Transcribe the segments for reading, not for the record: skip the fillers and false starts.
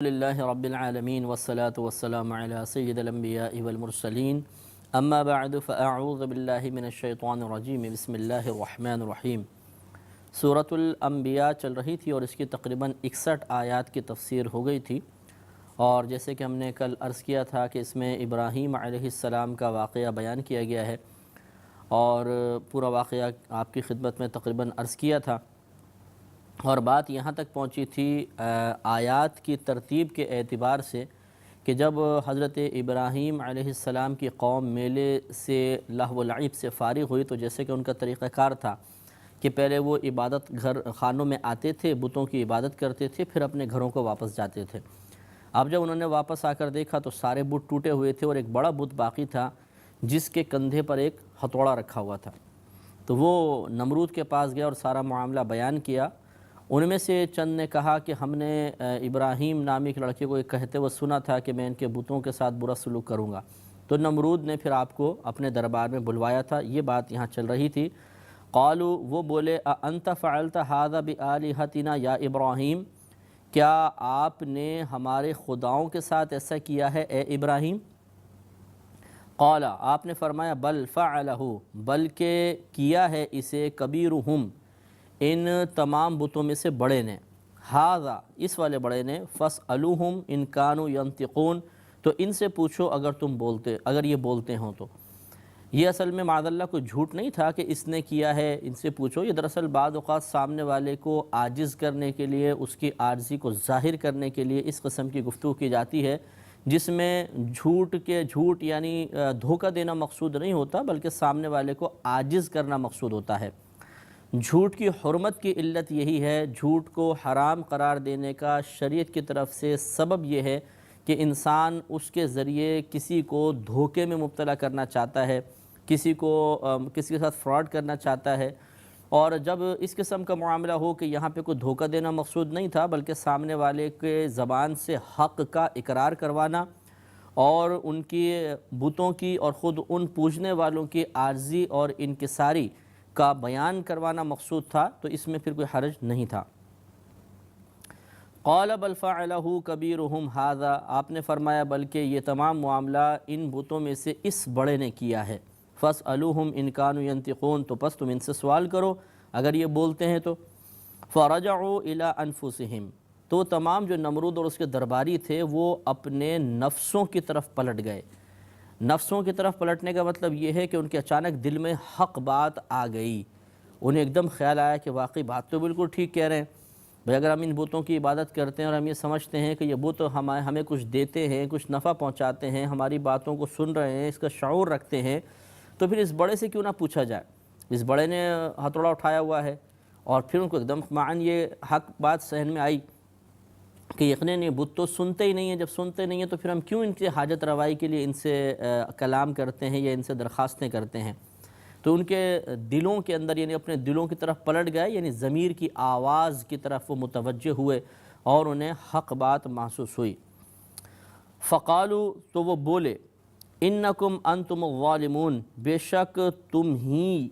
للہ رب العالمین والصلاة والسلام علی سید الانبیاء والمرسلین اما بعد فاعوذ باللہ من الشیطان الرجیم بسم اللہ الرحمن الرحیم۔ سورۃ الانبیاء چل رہی تھی اور اس کی تقریباً 61 آیات کی تفسیر ہو گئی تھی، اور جیسے کہ ہم نے کل عرض کیا تھا کہ اس میں ابراہیم علیہ السلام کا واقعہ بیان کیا گیا ہے، اور پورا واقعہ آپ کی خدمت میں تقریباً عرض کیا تھا، اور بات یہاں تک پہنچی تھی آیات کی ترتیب کے اعتبار سے کہ جب حضرت ابراہیم علیہ السلام کی قوم میلے سے لہو و لعب سے فارغ ہوئی تو جیسے کہ ان کا طریقہ کار تھا کہ پہلے وہ عبادت خانوں میں آتے تھے، بتوں کی عبادت کرتے تھے، پھر اپنے گھروں کو واپس جاتے تھے۔ اب جب انہوں نے واپس آ کر دیکھا تو سارے بت ٹوٹے ہوئے تھے اور ایک بڑا بت باقی تھا جس کے کندھے پر ایک ہتھوڑا رکھا ہوا تھا۔ تو وہ نمرود کے پاس گیا اور سارا معاملہ بیان کیا۔ ان میں سے چند نے کہا کہ ہم نے ابراہیم نامی کے لڑکے کو ایک کہتے ہوئے سنا تھا کہ میں ان کے بتوں کے ساتھ برا سلوک کروں گا، تو نمرود نے پھر آپ کو اپنے دربار میں بلوایا تھا۔ یہ بات یہاں چل رہی تھی۔ قالوا، وہ بولے، اَأَنْتَ فَعَلْتَ هَذَا بِآلِهَتِنَا یا ابراہیم، کیا آپ نے ہمارے خداؤں کے ساتھ ایسا کیا ہے اے ابراہیم؟ قال، آپ نے فرمایا، بل فعلہ، بلکہ کیا ہے اسے کبیرہم، ان تمام بتوں میں سے بڑے نے، ھذا، اس والے بڑے نے، فاسألوہم ان کانوا ینطقون، تو ان سے پوچھو اگر یہ بولتے ہوں تو۔ یہ اصل میں معاذ اللہ کوئی جھوٹ نہیں تھا کہ اس نے کیا ہے، ان سے پوچھو۔ یہ دراصل بعض اوقات سامنے والے کو عاجز کرنے کے لیے، اس کی عاجزی کو ظاہر کرنے کے لیے اس قسم کی گفتگو کی جاتی ہے، جس میں جھوٹ یعنی دھوکہ دینا مقصود نہیں ہوتا، بلکہ سامنے والے کو عاجز کرنا مقصود ہوتا ہے۔ جھوٹ کی حرمت کی علت یہی ہے، جھوٹ کو حرام قرار دینے کا شریعت کی طرف سے سبب یہ ہے کہ انسان اس کے ذریعے کسی کو دھوکے میں مبتلا کرنا چاہتا ہے، کسی کے ساتھ فراڈ کرنا چاہتا ہے، اور جب اس قسم کا معاملہ ہو کہ یہاں پہ کوئی دھوکہ دینا مقصود نہیں تھا بلکہ سامنے والے کے زبان سے حق کا اقرار کروانا اور ان کی بتوں کی اور خود ان پوجنے والوں کی عاجزی اور انکساری کا بیان کروانا مقصود تھا، تو اس میں پھر کوئی حرج نہیں تھا۔ قال بل فعلہ کبیرہم ھذا، آپ نے فرمایا بلکہ یہ تمام معاملہ ان بتوں میں سے اس بڑے نے کیا ہے، فاسألوہم ان کانوا ینطقون، تو پس تم ان سے سوال کرو اگر یہ بولتے ہیں تو۔ فرجعوا الی انفسہم، تو تمام جو نمرود اور اس کے درباری تھے وہ اپنے نفسوں کی طرف پلٹ گئے۔ نفسوں کی طرف پلٹنے کا مطلب یہ ہے کہ ان کے اچانک دل میں حق بات آ گئی، انہیں ایک دم خیال آیا کہ واقعی بات تو بالکل ٹھیک کہہ رہے ہیں بھئی، اگر ہم ان بتوں کی عبادت کرتے ہیں اور ہم یہ سمجھتے ہیں کہ یہ بت ہمیں کچھ دیتے ہیں، کچھ نفع پہنچاتے ہیں، ہماری باتوں کو سن رہے ہیں، اس کا شعور رکھتے ہیں، تو پھر اس بڑے سے کیوں نہ پوچھا جائے۔ اس بڑے نے ہتھوڑا اٹھایا ہوا ہے، اور پھر ان کو ایک دم معاً یہ حق بات ذہن میں آئی کہ یقیناً یہ بت تو سنتے ہی نہیں ہیں، جب سنتے نہیں ہیں تو پھر ہم کیوں ان کی حاجت روائی کے لیے ان سے کلام کرتے ہیں یا ان سے درخواستیں کرتے ہیں۔ تو ان کے دلوں کے اندر یعنی اپنے دلوں کی طرف پلٹ گئے، یعنی ضمیر کی آواز کی طرف وہ متوجہ ہوئے اور انہیں حق بات محسوس ہوئی۔ فقالوا، تو وہ بولے، انکم انتم الظالمون، بے شک تم ہی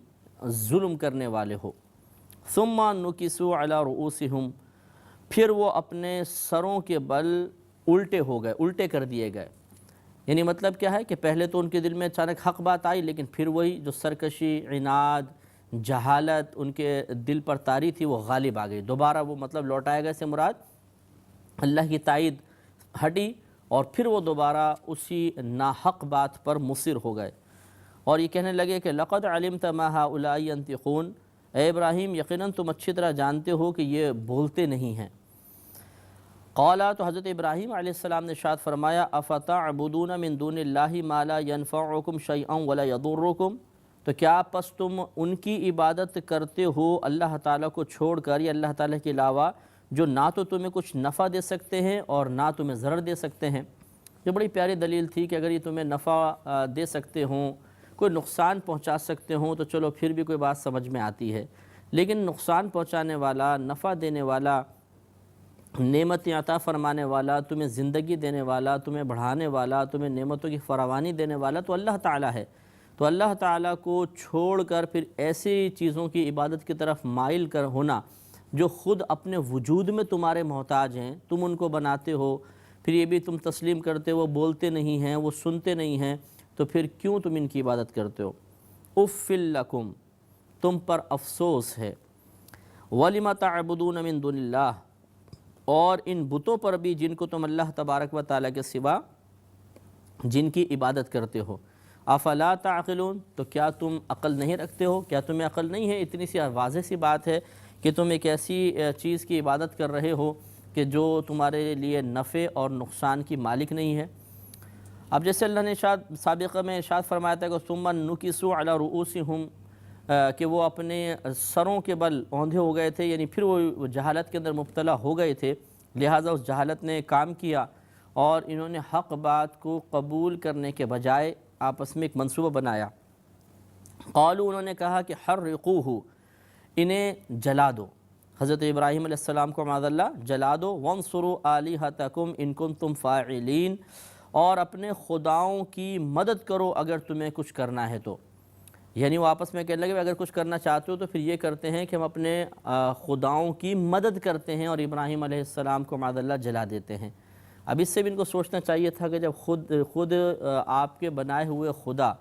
ظلم کرنے والے ہو۔ ثم نکسوا علی رؤوسہم، پھر وہ اپنے سروں کے بل الٹے ہو گئے، الٹے کر دیے گئے۔ یعنی مطلب کیا ہے کہ پہلے تو ان کے دل میں اچانک حق بات آئی، لیکن پھر وہی جو سرکشی، عناد، جہالت ان کے دل پر طاری تھی وہ غالب آ گئی۔ دوبارہ وہ مطلب لوٹایا گئے سے مراد اللہ کی تائید ہٹی، اور پھر وہ دوبارہ اسی ناحق بات پر مصر ہو گئے، اور یہ کہنے لگے کہ لقد علمت ما هؤلاء ينطقون، اے ابراہیم یقیناً تم اچھی طرح جانتے ہو کہ یہ بولتے نہیں ہیں۔ قالا، تو حضرت ابراہیم علیہ السلام نے ارشاد فرمایا، افتعبدون من دون اللہ ما لا ينفعکم شیئا ولا یضرکم، تو کیا پس تم ان کی عبادت کرتے ہو اللہ تعالیٰ کو چھوڑ کر یا اللہ تعالیٰ کے علاوہ، جو نہ تو تمہیں کچھ نفع دے سکتے ہیں اور نہ تمہیں ضرر دے سکتے ہیں۔ یہ بڑی پیاری دلیل تھی کہ اگر یہ تمہیں نفع دے سکتے ہوں، کوئی نقصان پہنچا سکتے ہوں تو چلو پھر بھی کوئی بات سمجھ میں آتی ہے، لیکن نقصان پہنچانے والا، نفع دینے والا، نعمت عطا فرمانے والا، تمہیں زندگی دینے والا، تمہیں بڑھانے والا، تمہیں نعمتوں کی فراوانی دینے والا تو اللہ تعالیٰ ہے۔ تو اللہ تعالیٰ کو چھوڑ کر پھر ایسی چیزوں کی عبادت کی طرف مائل کر ہونا جو خود اپنے وجود میں تمہارے محتاج ہیں، تم ان کو بناتے ہو، پھر یہ بھی تم تسلیم کرتے وہ بولتے نہیں ہیں، وہ سنتے نہیں ہیں، تو پھر کیوں تم ان کی عبادت کرتے ہو؟ اف لکم، تم پر افسوس ہے، وَلِمَ تَعْبُدُونَ مِن دُونِ اللَّهِ، اور ان بتوں پر بھی جن کو تم اللہ تبارک و تعالیٰ کے سوا جن کی عبادت کرتے ہو، افلا تعقلون، تو کیا تم عقل نہیں رکھتے ہو؟ کیا تمہیں عقل نہیں ہے؟ اتنی سی واضح سی بات ہے کہ تم ایک ایسی چیز کی عبادت کر رہے ہو کہ جو تمہارے لیے نفع اور نقصان کی مالک نہیں ہے۔ اب جیسے اللہ نے سابقہ میں ارشاد فرمایا تھا کہ ثم نکسوا علی رؤوسہم، کہ وہ اپنے سروں کے بل اوندھے ہو گئے تھے، یعنی پھر وہ جہالت کے اندر مبتلا ہو گئے تھے، لہٰذا اس جہالت نے کام کیا اور انہوں نے حق بات کو قبول کرنے کے بجائے آپس میں ایک منصوبہ بنایا۔ قالوا، انہوں نے کہا کہ حرقوہ، انہیں جلا دو، حضرت ابراہیم علیہ السلام کو معاذ اللہ جلا دو، وانصروا آلہتکم ان کنتم فاعلین، اور اپنے خداؤں کی مدد کرو اگر تمہیں کچھ کرنا ہے تو۔ یعنی وہ آپس میں کہنے لگے اگر کچھ کرنا چاہتے ہو تو پھر یہ کرتے ہیں کہ ہم اپنے خداؤں کی مدد کرتے ہیں اور ابراہیم علیہ السلام کو معاذ اللہ جلا دیتے ہیں۔ اب اس سے بھی ان کو سوچنا چاہیے تھا کہ جب خود آپ کے بنائے ہوئے خدا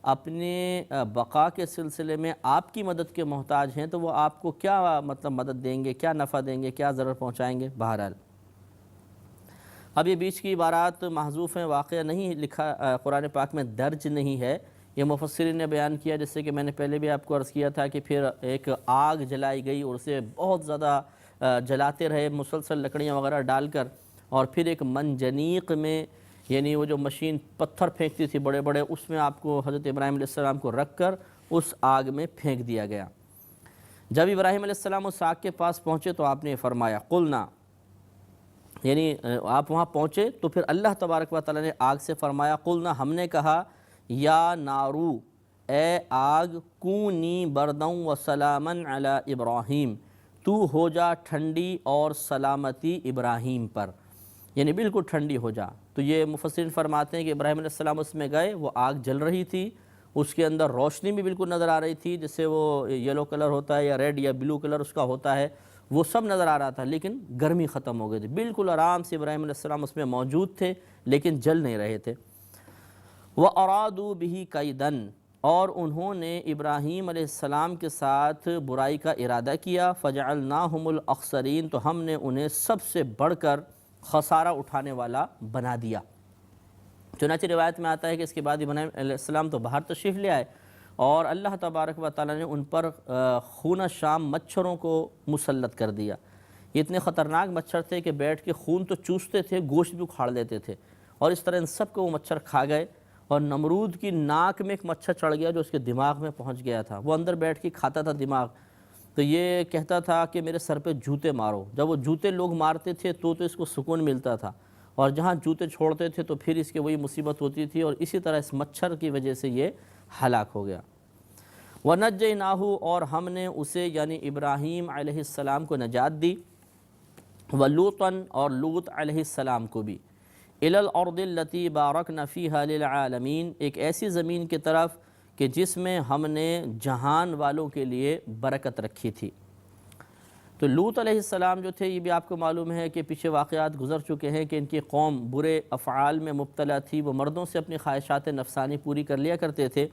اپنے بقا کے سلسلے میں آپ کی مدد کے محتاج ہیں تو وہ آپ کو کیا مدد دیں گے، کیا نفع دیں گے، کیا ضرر پہنچائیں گے؟ بہرحال اب یہ بیچ کی عبارات محذوف ہیں، واقعہ نہیں لکھا قرآن پاک میں درج نہیں ہے، یہ مفسرین نے بیان کیا، جس سے کہ میں نے پہلے بھی آپ کو عرض کیا تھا کہ پھر ایک آگ جلائی گئی اور اسے بہت زیادہ جلاتے رہے مسلسل لکڑیاں وغیرہ ڈال کر، اور پھر ایک منجنیق میں، یعنی وہ جو مشین پتھر پھینکتی تھی بڑے بڑے، اس میں آپ کو حضرت ابراہیم علیہ السلام کو رکھ کر اس آگ میں پھینک دیا گیا۔ جب ابراہیم علیہ السلام اس آگ کے پاس پہنچے تو آپ نے فرمایا قلنا، یعنی آپ وہاں پہنچے تو پھر اللہ تبارک و تعالیٰ نے آگ سے فرمایا قلنا، ہم نے کہا یا نارو، اے آگ، کونی برداً و سلاماً علی ابراہیم، تو ہو جا ٹھنڈی اور سلامتی ابراہیم پر، یعنی بالکل ٹھنڈی ہو جا۔ تو یہ مفسرین فرماتے ہیں کہ ابراہیم علیہ السلام اس میں گئے، وہ آگ جل رہی تھی، اس کے اندر روشنی بھی بالکل نظر آ رہی تھی، جس سے وہ یلو کلر ہوتا ہے یا ریڈ یا بلو کلر اس کا ہوتا ہے، وہ سب نظر آ رہا تھا، لیکن گرمی ختم ہو گئی تھی، بالکل آرام سے ابراہیم علیہ السلام اس میں موجود تھے لیکن جل نہیں رہے تھے۔ وَأَرَادُوا بِهِ كَيْدًا، اور انہوں نے ابراہیم علیہ السلام کے ساتھ برائی کا ارادہ کیا، فَجَعَلْنَاهُمُ الْأَخْسَرِينَ، تو ہم نے انہیں سب سے بڑھ کر خسارہ اٹھانے والا بنا دیا۔ چنانچہ روایت میں آتا ہے کہ اس کے بعد ابراہیم علیہ السلام تو باہر تشریف لے آئے اور اللہ تبارک و تعالیٰ نے ان پر خون شام مچھروں کو مسلط کر دیا۔ یہ اتنے خطرناک مچھر تھے کہ بیٹھ کے خون تو چوستے تھے، گوشت بھی اکھاڑ دیتے تھے، اور اس طرح ان سب کو وہ مچھر کھا گئے، اور نمرود کی ناک میں ایک مچھر چڑھ گیا جو اس کے دماغ میں پہنچ گیا تھا، وہ اندر بیٹھ کے کھاتا تھا دماغ، تو یہ کہتا تھا کہ میرے سر پہ جوتے مارو۔ جب وہ جوتے لوگ مارتے تھے تو اس کو سکون ملتا تھا، اور جہاں جوتے چھوڑتے تھے تو پھر اس کے وہی مصیبت ہوتی تھی، اور اسی طرح اس مچھر کی وجہ سے یہ ہلاک ہو گیا۔ وَنَجَّيْنَاهُ، اور ہم نے اسے یعنی ابراہیم علیہ السلام کو نجات دی، وَلُوطًا، اور لوط علیہ السلام کو بھی، إِلَى الْأَرْضِ الَّتِي بَارَكْنَا فِيهَا لِلْعَالَمِينَ، ایک ایسی زمین کی طرف کہ جس میں ہم نے جہان والوں کے لیے برکت رکھی تھی۔ تو لوط علیہ السلام جو تھے، یہ بھی آپ کو معلوم ہے کہ پیچھے واقعات گزر چکے ہیں کہ ان کی قوم برے افعال میں مبتلا تھی، وہ مردوں سے اپنی خواہشات نفسانی پوری کر لیا کرتے تھے،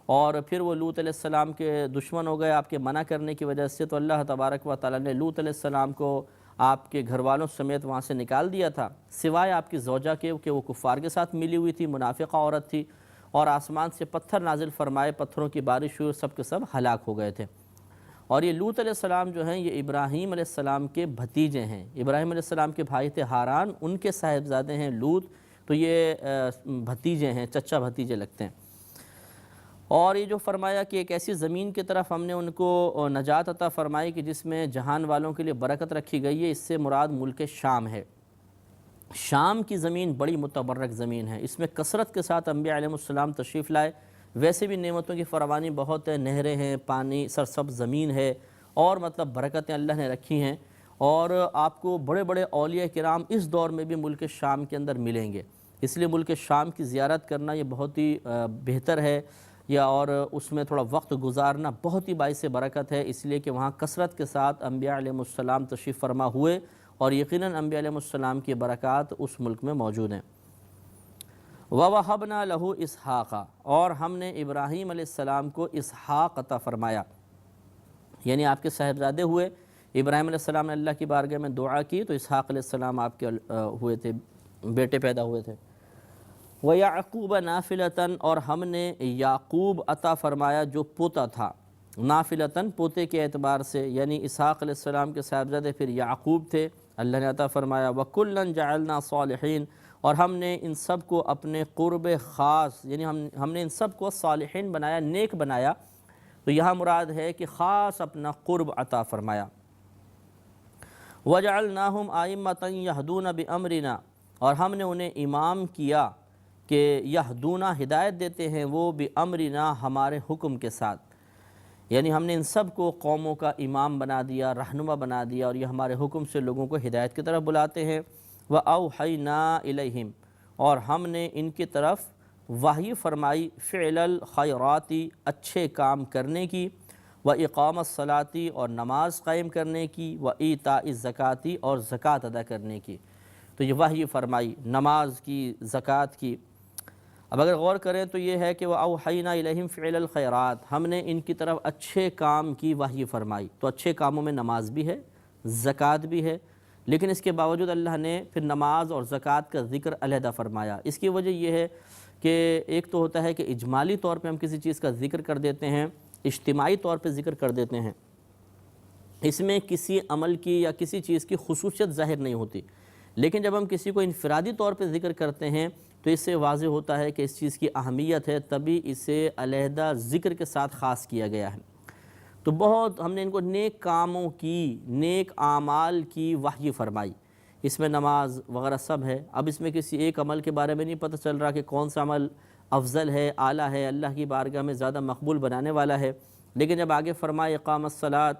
اور پھر وہ لوط علیہ السلام کے دشمن ہو گئے آپ کے منع کرنے کی وجہ سے، تو اللہ تبارک و تعالیٰ نے لوط علیہ السلام کو آپ کے گھر والوں سمیت وہاں سے نکال دیا تھا، سوائے آپ کی زوجہ کے کہ وہ کفار کے ساتھ ملی ہوئی تھی، منافقہ عورت تھی، اور آسمان سے پتھر نازل فرمائے، پتھروں کی بارش ہوئی، سب کے سب ہلاک ہو گئے تھے۔ اور یہ لوط علیہ السلام جو ہیں یہ ابراہیم علیہ السلام کے بھتیجے ہیں، ابراہیم علیہ السلام کے بھائی تھے ہاران، ان کے صاحبزادے ہیں لوط، تو یہ بھتیجے ہیں، چچا بھتیجے لگتے ہیں۔ اور یہ جو فرمایا کہ ایک ایسی زمین کی طرف ہم نے ان کو نجات عطا فرمائی کہ جس میں جہان والوں کے لیے برکت رکھی گئی ہے، اس سے مراد ملک شام ہے۔ شام کی زمین بڑی متبرک زمین ہے، اس میں کثرت کے ساتھ انبیاء علیہ السلام تشریف لائے، ویسے بھی نعمتوں کی فراوانی بہت ہے، نہریں ہیں، پانی، سرسبز زمین ہے، اور مطلب برکتیں اللہ نے رکھی ہیں، اور آپ کو بڑے بڑے اولیاء کرام اس دور میں بھی ملک شام کے اندر ملیں گے، اس لیے ملک شام کی زیارت کرنا یہ بہت ہی بہتر ہے، یا اور اس میں تھوڑا وقت گزارنا بہت ہی باعث برکت ہے، اس لیے کہ وہاں کثرت کے ساتھ انبیاء علیہ السلام تشریف فرما ہوئے اور یقیناً انبیاء علیہ السلام کی برکات اس ملک میں موجود ہیں۔ وَوَهَبْنَا لَهُ إِسْحَاقَ، اور ہم نے ابراہیم علیہ السلام کو اسحاق عطا فرمایا، یعنی آپ کے صاحبزادے ہوئے۔ ابراہیم علیہ السلام نے اللہ کی بارگاہ میں دعا کی تو اسحاق علیہ السلام آپ کے ہوئے تھے، بیٹے پیدا ہوئے تھے۔ وَيَعْقُوبَ نَافِلَةً، اور ہم نے یعقوب عطا فرمایا جو پوتا تھا، نافلتاً پوتے کے اعتبار سے، یعنی اسحاق علیہ السلام کے صاحبزادے پھر یعقوب تھے، اللہ نے عطا فرمایا۔ وَكُلًّا جَعَلْنَا صَالِحِينَ، اور ہم نے ان سب کو اپنے قرب خاص، یعنی ہم نے ان سب کو صالحین بنایا، نیک بنایا، تو یہاں مراد ہے کہ خاص اپنا قرب عطا فرمایا۔ وَجَعَلْنَاهُمْ أَئِمَّةً يَهْدُونَ بِأَمْرِنَا، اور ہم نے انہیں امام کیا کہ یہدونا ہدایت دیتے ہیں وہ بِأَمْرِنَا ہمارے حکم کے ساتھ، یعنی ہم نے ان سب کو قوموں کا امام بنا دیا، رہنما بنا دیا، اور یہ ہمارے حکم سے لوگوں کو ہدایت کی طرف بلاتے ہیں۔ وَأَوْحَيْنَا إِلَيْهِمْ، اور ہم نے ان کی طرف وحی فرمائی، فعل الخیرات، اچھے کام کرنے کی، وَإِقَامَ الصَّلَاةِ، اور نماز قائم کرنے کی، وَإِيتَاءِ الزَّكَاةِ، اور زکوٰۃ ادا کرنے کی۔ تو یہ وحی فرمائی نماز کی، زکوٰۃ کی۔ اب اگر غور کریں تو یہ ہے کہ وَأَوْحَيْنَا إِلَيْهِمْ فِعْلَ الْخَيْرَاتِ، ہم نے ان کی طرف اچھے کام کی وحی فرمائی۔ تو اچھے کاموں میں نماز بھی ہے، زکوٰۃ بھی ہے، لیکن اس کے باوجود اللہ نے پھر نماز اور زکوٰۃ کا ذکر علیحدہ فرمایا۔ اس کی وجہ یہ ہے کہ ایک تو ہوتا ہے کہ اجمالی طور پہ ہم کسی چیز کا ذکر کر دیتے ہیں، اجتماعی طور پہ ذکر کر دیتے ہیں، اس میں کسی عمل کی یا کسی چیز کی خصوصیت ظاہر نہیں ہوتی، لیکن جب ہم کسی کو انفرادی طور پہ ذکر کرتے ہیں تو اس سے واضح ہوتا ہے کہ اس چیز کی اہمیت ہے، تبھی اسے علیحدہ ذکر کے ساتھ خاص کیا گیا ہے۔ تو بہت ہم نے ان کو نیک کاموں کی، نیک اعمال کی وحی فرمائی، اس میں نماز وغیرہ سب ہے۔ اب اس میں کسی ایک عمل کے بارے میں نہیں پتہ چل رہا کہ کون سا عمل افضل ہے، اعلیٰ ہے، اللہ کی بارگاہ میں زیادہ مقبول بنانے والا ہے، لیکن جب آگے فرمائے اقام الصلاۃ،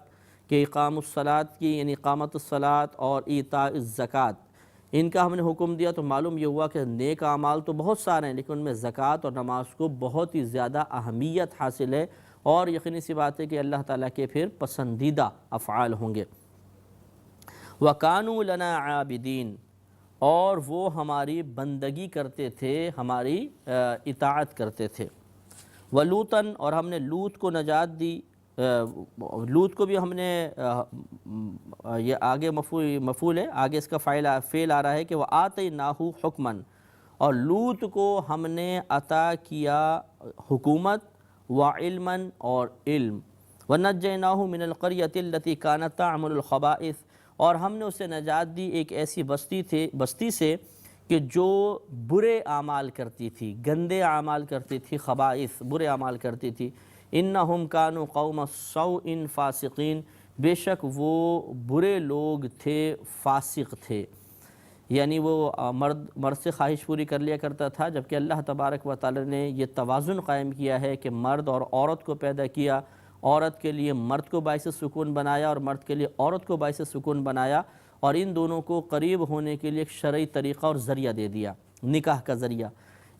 کہ اقام الصلاۃ کی یعنی اقامت الصلاۃ اور ایتاء الزکوٰۃ، ان کا ہم نے حکم دیا، تو معلوم یہ ہوا کہ نیک اعمال تو بہت سارے ہیں، لیکن ان میں زکوٰۃ اور نماز کو بہت ہی زیادہ اہمیت حاصل ہے، اور یقینی سی بات ہے کہ اللہ تعالیٰ کے پھر پسندیدہ افعال ہوں گے۔ وَكَانُوا لَنَا عَابِدِينَ، اور وہ ہماری بندگی کرتے تھے، ہماری اطاعت کرتے تھے۔ وَلُوطًا، اور ہم نے لوط کو نجات دی، لوط کو بھی ہم نے یہ آگے مفعول ہے، آگے اس کا فعل آ رہا ہے کہ وَآتَيْنَاهُ حُكْمًا، اور لوط کو ہم نے عطا کیا حکومت، وعلمًا، اور علم، وَنَجَّيْنَاهُ مِنَ الْقَرْيَةِ الَّتِي كَانَتْ تَعْمَلُ الْخَبَائِثَ، اور ہم نے اسے نجات دی ایک ایسی بستی سے کہ جو برے اعمال کرتی تھی، گندے اعمال کرتی تھی، خبائث برے اعمال کرتی تھی۔ انہم کانوا قوم سوء فاسقین، بے شک وہ برے لوگ تھے، فاسق تھے، یعنی وہ مرد سے خواہش پوری کر لیا کرتا تھا، جبکہ اللہ تبارک و تعالی نے یہ توازن قائم کیا ہے کہ مرد اور عورت کو پیدا کیا، عورت کے لیے مرد کو باعث سکون بنایا اور مرد کے لیے عورت کو باعث سکون بنایا، اور ان دونوں کو قریب ہونے کے لیے ایک شرعی طریقہ اور ذریعہ دے دیا، نکاح کا ذریعہ۔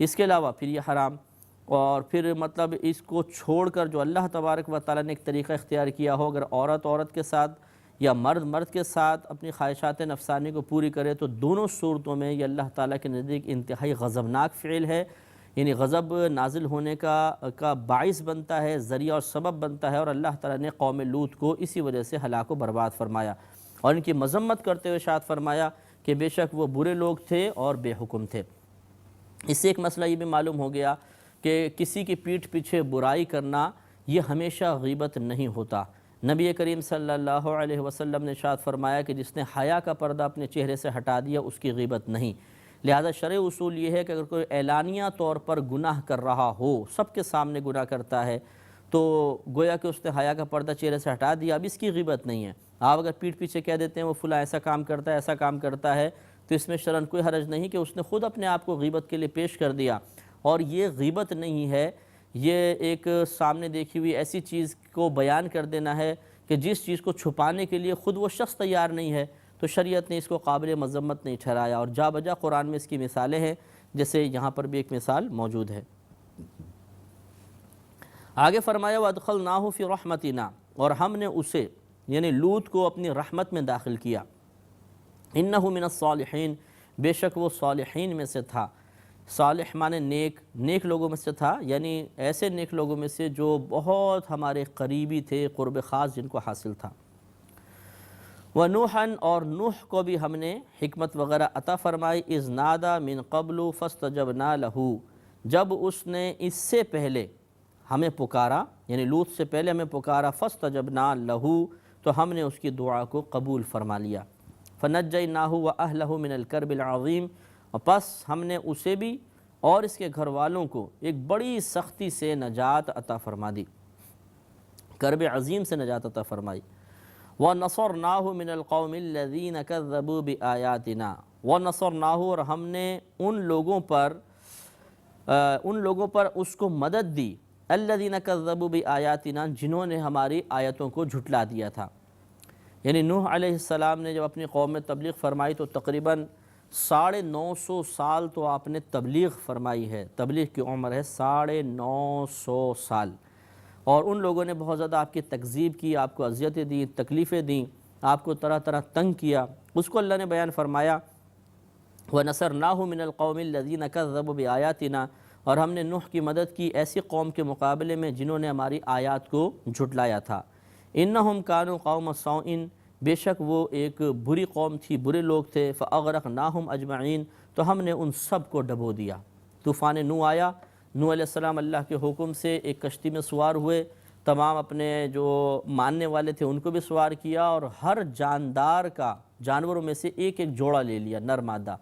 اس کے علاوہ پھر یہ حرام، اور پھر مطلب اس کو چھوڑ کر جو اللہ تبارک و تعالیٰ نے ایک طریقہ اختیار کیا ہو، اگر عورت کے ساتھ یا مرد کے ساتھ اپنی خواہشات نفسانی کو پوری کرے، تو دونوں صورتوں میں یہ اللہ تعالیٰ کے نزدیک انتہائی غضبناک فعل ہے، یعنی غضب نازل ہونے کا باعث بنتا ہے، ذریعہ اور سبب بنتا ہے، اور اللہ تعالیٰ نے قوم لوط کو اسی وجہ سے ہلاک و برباد فرمایا، اور ان کی مذمت کرتے ہوئے ارشاد فرمایا کہ بے شک وہ برے لوگ تھے اور بے حکم تھے۔ اس سے ایک مسئلہ یہ بھی معلوم ہو گیا کہ کسی کی پیٹھ پیچھے برائی کرنا یہ ہمیشہ غیبت نہیں ہوتا۔ نبی کریم صلی اللہ علیہ وسلم نے ارشاد فرمایا کہ جس نے حیا کا پردہ اپنے چہرے سے ہٹا دیا اس کی غیبت نہیں۔ لہذا شرعی اصول یہ ہے کہ اگر کوئی اعلانیہ طور پر گناہ کر رہا ہو، سب کے سامنے گناہ کرتا ہے، تو گویا کہ اس نے حیا کا پردہ چہرے سے ہٹا دیا، اب اس کی غیبت نہیں ہے۔ آپ اگر پیٹھ پیچھے کہہ دیتے ہیں وہ فلاں ایسا کام کرتا ہے، ایسا کام کرتا ہے، تو اس میں شرعاً کوئی حرج نہیں کہ اس نے خود اپنے آپ کو غیبت کے لیے پیش کر دیا، اور یہ غیبت نہیں ہے، یہ ایک سامنے دیکھی ہوئی ایسی چیز کو بیان کر دینا ہے کہ جس چیز کو چھپانے کے لیے خود وہ شخص تیار نہیں ہے، تو شریعت نے اس کو قابل مذمت نہیں ٹھہرایا، اور جا بجا قرآن میں اس کی مثالیں ہیں، جیسے یہاں پر بھی ایک مثال موجود ہے۔ آگے فرمایا وَأَدْخَلْنَاهُ فِي رَحْمَتِنَا، اور ہم نے اسے یعنی لوط کو اپنی رحمت میں داخل کیا۔ انہ من الصالحین، بے شک وہ صالحین میں سے تھا۔ صالح معنی نیک لوگوں میں سے تھا، یعنی ایسے نیک لوگوں میں سے جو بہت ہمارے قریبی تھے، قرب خاص جن کو حاصل تھا۔ وَنُوحًا، اور نوح کو بھی ہم نے حکمت وغیرہ عطا فرمائی، اذ نادا من قبل فاستجبنا لہ، جب اس نے اس سے پہلے ہمیں پکارا، یعنی لوط سے پہلے ہمیں پکارا، فاستجبنا لہ، تو ہم نے اس کی دعا کو قبول فرما لیا۔ فنجیناہ واہلہ من الکرب العظیم، اور پس ہم نے اسے بھی اور اس کے گھر والوں کو ایک بڑی سختی سے نجات عطا فرما دی، کرب عظیم سے نجات عطا فرمائی۔ وَنَصَرْنَاهُ مِنَ الْقَوْمِ الَّذِينَ كَذَّبُوا بِآيَاتِنَا، وَنَصَرْنَاهُ، اور ہم نے ان لوگوں پر اس کو مدد دی، الَّذِينَ كَذَّبُوا بِآيَاتِنَا، جنہوں نے ہماری آیتوں کو جھٹلا دیا تھا۔ یعنی نوح علیہ السلام نے جب اپنی قوم میں تبلیغ فرمائی تو تقریباً 950 سال تو آپ نے تبلیغ فرمائی ہے، تبلیغ کی عمر ہے 950 سال، اور ان لوگوں نے بہت زیادہ آپ کی تکذیب کی، آپ کو اذیتیں دیں، تکلیفیں دیں، آپ کو طرح طرح تنگ کیا۔ اس کو اللہ نے بیان فرمایا، وَنَصَرْنَاهُ مِنَ الْقَوْمِ الَّذِينَ كَذَّبُوا بِآيَاتِنَا، اور ہم نے نوح کی مدد کی ایسی قوم کے مقابلے میں جنہوں نے ہماری آیات کو جھٹلایا تھا۔ إِنَّهُمْ كَانُوا قَوْمَ سَوْءٍ، بے شک وہ ایک بری قوم تھی، برے لوگ تھے۔ فَأَغْرَقْنَاهُمْ أَجْمَعِينَ، تو ہم نے ان سب کو ڈبو دیا۔ طوفان نوح آیا، نوح علیہ السلام اللہ کے حکم سے ایک کشتی میں سوار ہوئے، تمام اپنے جو ماننے والے تھے ان کو بھی سوار کیا، اور ہر جاندار کا، جانوروں میں سے ایک ایک جوڑا لے لیا، نر مادہ،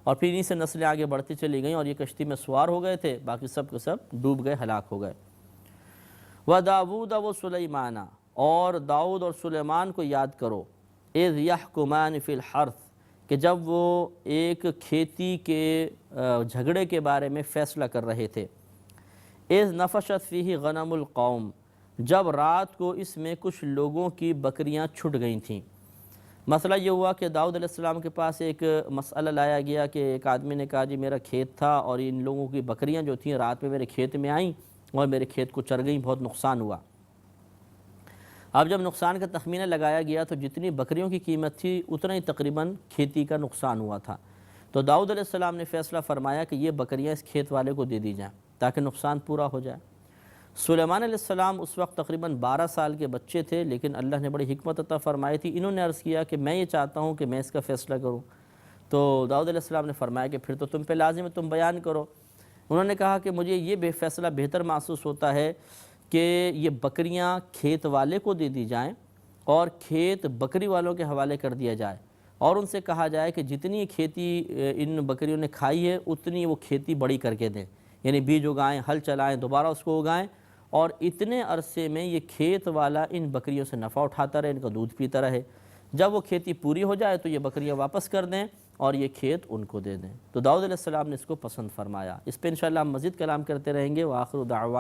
اور پھر انہی سے نسلیں آگے بڑھتی چلی گئیں، اور یہ کشتی میں سوار ہو گئے تھے، باقی سب کے سب ڈوب گئے، ہلاک ہو گئے۔ وَدَاوُودَ وَسُلَيْمَانَ، اور داؤد اور سلیمان کو یاد کرو، اِذْ يَحْكُمَانِ فِي الْحَرْثِ، کہ جب وہ ایک کھیتی کے جھگڑے کے بارے میں فیصلہ کر رہے تھے۔ اِذْ نَفَشَتْ فِيهِ غَنَمُ الْقَوْمِ، جب رات کو اس میں کچھ لوگوں کی بکریاں چھٹ گئی تھیں۔ مسئلہ یہ ہوا کہ داؤد علیہ السلام کے پاس ایک مسئلہ لایا گیا کہ ایک آدمی نے کہا جی میرا کھیت تھا اور ان لوگوں کی بکریاں جو تھیں رات میں میرے کھیت میں آئیں اور میرے کھیت کو چر گئیں، بہت نقصان ہوا۔ اب جب نقصان کا تخمینہ لگایا گیا تو جتنی بکریوں کی قیمت تھی اتنا ہی تقریباً کھیتی کا نقصان ہوا تھا۔ تو داؤد علیہ السلام نے فیصلہ فرمایا کہ یہ بکریاں اس کھیت والے کو دے دی جائیں تاکہ نقصان پورا ہو جائے۔ سلیمان علیہ السلام اس وقت تقریباً 12 سال کے بچے تھے، لیکن اللہ نے بڑی حکمت عطا فرمائی تھی۔ انہوں نے عرض کیا کہ میں یہ چاہتا ہوں کہ میں اس کا فیصلہ کروں، تو داؤد علیہ السلام نے فرمایا کہ پھر تو تم پہ لازم ہے، تم بیان کرو۔ انہوں نے کہا کہ مجھے یہ فیصلہ بہتر محسوس ہوتا ہے کہ یہ بکریاں کھیت والے کو دے دی جائیں اور کھیت بکری والوں کے حوالے کر دیا جائے، اور ان سے کہا جائے کہ جتنی کھیتی ان بکریوں نے کھائی ہے اتنی وہ کھیتی بڑی کر کے دیں، یعنی بیج اگائیں، ہل چلائیں، دوبارہ اس کو اگائیں، اور اتنے عرصے میں یہ کھیت والا ان بکریوں سے نفع اٹھاتا رہے، ان کا دودھ پیتا رہے۔ جب وہ کھیتی پوری ہو جائے تو یہ بکریاں واپس کر دیں اور یہ کھیت ان کو دے دیں۔ تو داؤد علیہ السلام نے اس کو پسند فرمایا۔ اس پہ انشاءاللہ ہم مزید کلام کرتے رہیں گے۔ وآخر دعوانا